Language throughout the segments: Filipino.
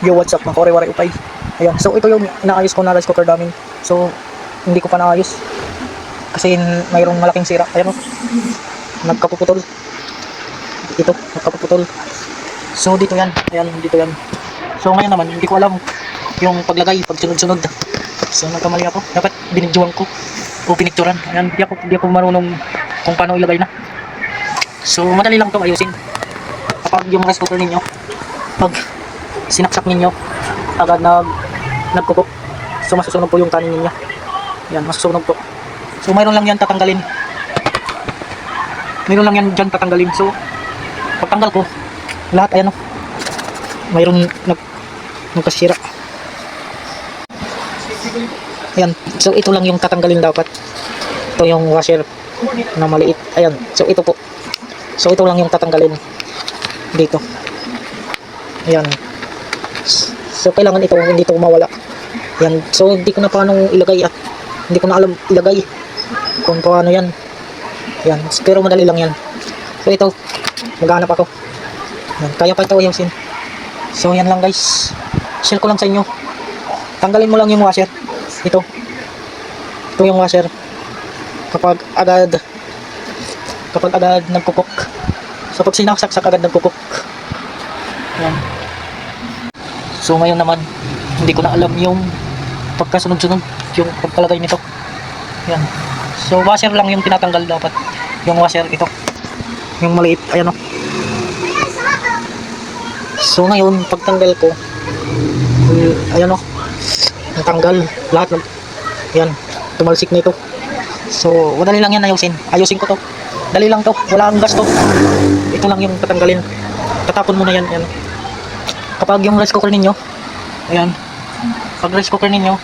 Yo, what's up mga kore-ware upay. Ayan, so ito yung inaayos ko na rice cooker namin. So, hindi ko pa naayos. Kasi mayroong malaking sira. Ayan o. Nagkapuputol. Ito, nagkapuputol. So, dito yan. Ayan, dito yan. So, ngayon naman, hindi ko alam yung paglagay, pag sunod-sunod. So, nagkamali ako. Dapat binidyoan ko o pinicturan. Ayan, hindi ako marunong kung paano ilagay na. So, madali lang ito ayusin. Kapag yung rice cooker ninyo, pag sinaksak ninyo, agad nagkukok. So, masusunog po yung kanin ninyo. Yan, masusunog po. So, mayroon lang yan tatanggalin. Mayroon lang yan dyan tatanggalin. So, pagtanggal ko, lahat ayan o. Mayroon nagkasira. Ayan. So, ito lang yung tatanggalin dapat. Ito yung washer na maliit. Ayan. So, ito po. So, ito lang yung tatanggalin dito. Ayan. So, kailangan ito hindi ito mawala. Ayan. So, hindi ko na paano ilagay at hindi ko na alam ilagay kung paano yan. Ayan. Pero madali lang yan. So, ito. Maghanap ako. Ayan. Kaya pa ito ayusin. So, yan lang guys. Share ko lang sa inyo. Tanggalin mo lang yung washer. Ito. Ito yung washer. Kapag agad nagkukok. So, pag sinaksak agad nagkukok. Ayan. So, ngayon naman, hindi ko na alam yung pagkasunod-sunod, yung pagkalagay nito. Ayan. So, washer lang yung tinatanggal dapat. Yung washer, ito. Yung maliit, ayan o. So, ngayon, pagtanggal ko, ayan o. Natanggal lahat. Ayan. Tumalsik na ito. So, madali lang yan ayusin. Ayusin ko to. Dali lang to. Wala ang gasto. Ito lang yung tatanggalin. Tatapon mo na yan. Ayan. Kapag yung rice cooker ninyo, ayan. Pag rice cooker ninyo,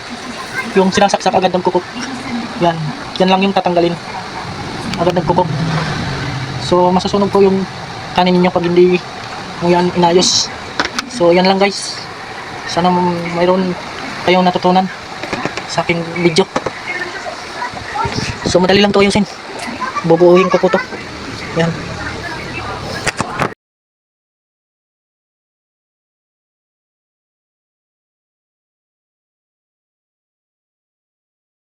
yung sinasaksak agad nagkukok. Yan. Yan lang yung tatanggalin. Agad nagkukok. So, masusunog po yung kanin ninyo pag hindi mo yan inayos. So, yan lang guys. Sana mayroon kayong natutunan sa aking video. So, madali lang to ayusin. Bubuuhin ko po to. Yan.